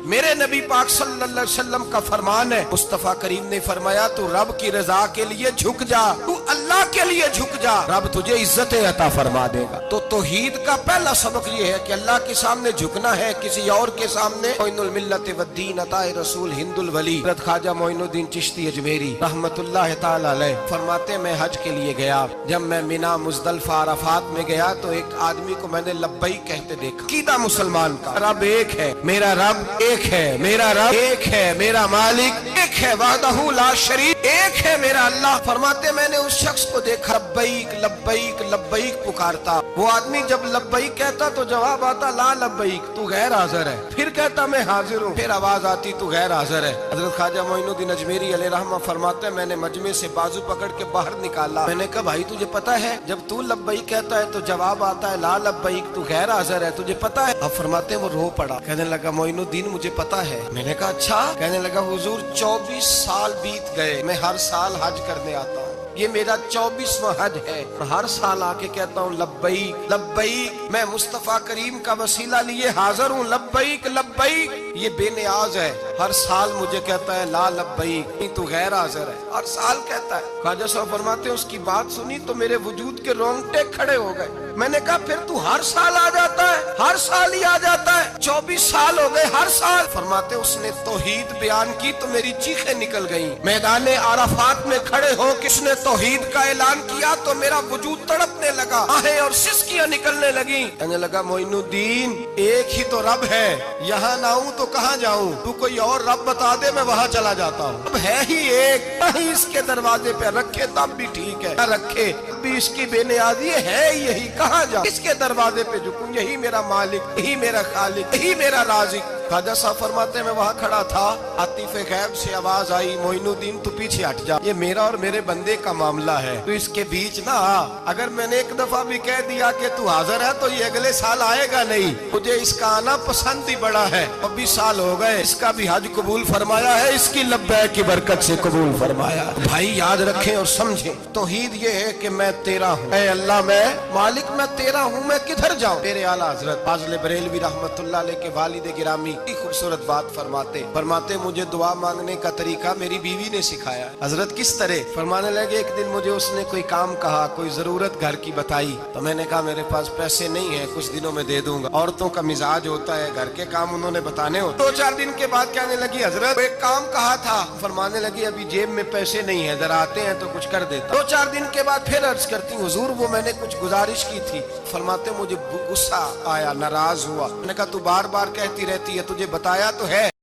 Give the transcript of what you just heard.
میرے نبی پاک صلی اللہ علیہ وسلم کا فرمان ہے، مصطفیٰ کریم نے فرمایا تو رب کی رضا کے لیے جھک جا، تو اللہ کے لیے جھک جا، رب تجھے عزت عطا فرما دے گا۔ تو توحید کا پہلا سبق یہ ہے کہ اللہ کے سامنے جھکنا ہے، کسی اور کے سامنے۔ معین الملت والدین عطا رسول ہند الولی حضرت خواجہ معین الدین چشتی اجمیری رحمت اللہ تعالی علیہ فرماتے میں حج کے لیے گیا، جب میں مینا مزدلفہ عرفات میں گیا تو ایک آدمی کو میں نے لبیک کہتے دیکھا۔ عقیدہ مسلمان کا رب ایک ہے، میرا رب ایک ہے، میرا رب ایک ہے، میرا مالک ایک ہے، وحدہ لا شریک ایک ہے میرا اللہ۔ فرماتے میں نے اس شخص کو دیکھا لبیک لبیک لبیک پکارتا، وہ آدمی جب لبیک کہتا تو جواب آتا لا لبیک، تو غیر حاضر ہے، پھر کہتا میں حاضر ہوں، پھر آواز آتی تو غیر حاضر ہے۔ حضرت خواجہ معین الدین اجمیری علیہ رحمہ فرماتے میں نے مجمع سے بازو پکڑ کے باہر نکالا، میں نے کہا بھائی تجھے پتا ہے جب تو لبیک کہتا ہے تو جواب آتا ہے لا لبیک، تو غیر حاضر ہے، تجھے پتا ہے؟ اب فرماتے ہیں وہ رو پڑا، کہنے لگا معین الدین مجھے پتا ہے۔ میں نے کہا اچھا؟ کہنے لگا حضور 24 سال بیت گئے، میں ہر سال حج کرنے آتا ہوں، یہ میرا 24واں حج ہے، ہر سال آ کے کہتا ہوں لبیک لبیک، میں مصطفیٰ کریم کا وسیلہ لیے حاضر ہوں، لبیک لبیک۔ یہ بے نیاز ہے، ہر سال مجھے کہتا ہے لا لبیک، تو غیر حاضر ہے، ہر سال کہتا ہے۔ خواجہ صاحب فرماتے ہیں اس کی بات سنی تو میرے وجود کے رونگٹے کھڑے ہو گئے۔ میں نے کہا پھر تو ہر سال آ جاتا ہے، ہر سال ہی آ جاتا ہے، 24 سال ہو گئے ہر سال۔ فرماتے اس نے توحید بیان کی تو میری چیخیں نکل گئیں، میدان عرفات میں کھڑے ہو کہ اس نے توحید کا اعلان کیا تو میرا وجود تڑپنے لگا، آہیں اور سسکیاں نکلنے لگیں۔ کہنے لگا معین الدین ایک ہی تو رب ہے، یہاں نہ ہوں تو کہاں جاؤں، تو کوئی اور رب بتا دے میں وہاں چلا جاتا ہوں، اب ہے ہی ایک، کہیں اس کے دروازے پہ رکھے تب بھی ٹھیک ہے، نہ رکھے بھی اس کی بے نیازی ہے یہی، کہاں جاؤں، اس کے دروازے پہ جھکوں، یہی میرا مالک، یہی میرا خالق، یہی میرا رازق۔ خواجہ صاحب فرماتے ہیں میں وہاں کھڑا تھا، عاطف غیب سے آواز آئی معین الدین تو پیچھے ہٹ جا، یہ میرا اور میرے بندے کا معاملہ ہے، تو اس کے بیچ نہ آ، اگر میں نے ایک دفعہ بھی کہہ دیا کہ تو حاضر ہے تو یہ اگلے سال آئے گا نہیں، مجھے اس کا آنا پسند ہی بڑا ہے، 24 سال ہو گئے، اس کا بھی حج قبول فرمایا ہے، اس کی لبیک کی برکت سے قبول فرمایا۔ بھائی یاد رکھیں اور سمجھیں، توحید یہ ہے کہ میں تیرا ہوں، اے اللہ میں مالک میں تیرا ہوں، میں کدھر جاؤں؟ میرے اعلیٰ حضرت فاضل بریلوی رحمت اللہ علیہ کے والد گرامی خوبصورت بات فرماتے مجھے دعا مانگنے کا طریقہ میری بیوی نے سکھایا۔ حضرت کس طرح؟ فرمانے لگے ایک دن مجھے اس نے کوئی کام کہا، کوئی ضرورت گھر کی بتائی، تو میں نے کہا میرے پاس پیسے نہیں ہیں، کچھ دنوں میں دے دوں گا۔ عورتوں کا مزاج ہوتا ہے گھر کے کام انہوں نے بتانے ہوتے۔ 2-4 دن کے بعد کہنے لگی حضرت ایک کام کہا تھا، فرمانے لگی ابھی جیب میں پیسے نہیں ہیں، ذرا آتے ہیں تو کچھ کر دیتا۔ 2-4 دن کے بعد پھر عرض کرتی حضور وہ میں نے کچھ گزارش کی تھی، فرماتے مجھے غصہ آیا، ناراض ہوا، میں نے کہا تو بار بار کہتی رہتی ہے، تجھے بتایا تو ہے۔